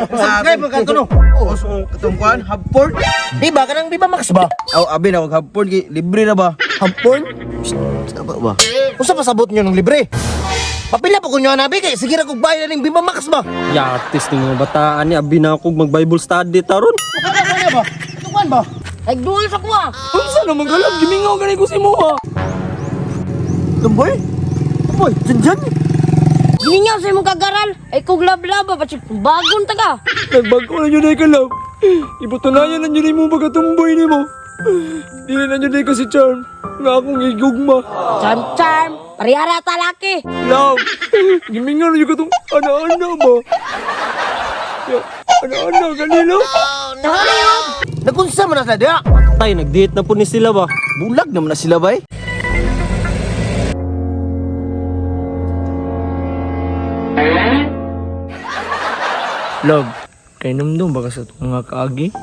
Subscribe mo kanto no. Katong kuan, Hubport. Di ba? Kanang Viva Max ba? Aw, abi na wag Hubport libre na ba? Hampon? Saba ba? Usa pasabot nyo ng libre. Papila po ko nyo nabi kay sige ra kog bayan ning Viva Max ba? Ya artist ng mga bataan ni abi na akong mag-Bible study taron. Ano ba? Tukuan ba? Nagduol sa kuha. Unsa naman galag gimingaw gani ko si mo ha. Tumboy? Boy, dyan. Giningaw sa imong kagaral. Ay kog lablaba pa bagon taga. Nagbago na yun ay kalab. Iputunayan na yun mo pagkatumboy ni mo. Dili na yun ay kasi charm. Nga akong igugma. Charm. Parihara talaki. Love. Gimingaw na yun katong ana-ana ba? Ya, ana-ana ganilo. Tayo. Nagunsa man na sa dia. Tay, nag-date na po ni sila ba? Bulag naman na sila ba eh? Love, kay namdum ba ka sa mga kaagi?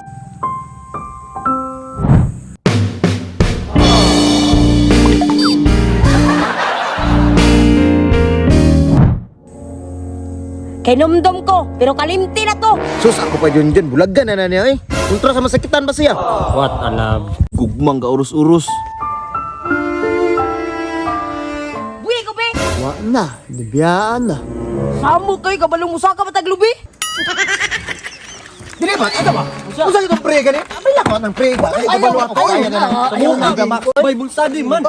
Kay numdom ko, pero kalimti na to. Sus, ako pa dyan. Bulagan na niya eh. Ultra sa masakitan ba siya? What a love. Gugmang ka urus-urus. Buwi ko, be. Wa na, nabiyaan na. Samo kayo, kabalong musa ka mataglubi. Dili ba? Ano ba? Usa itong pre gani? Abay ako ng pre ba? Ay, kabalo ako. Ay, na. Bible study man.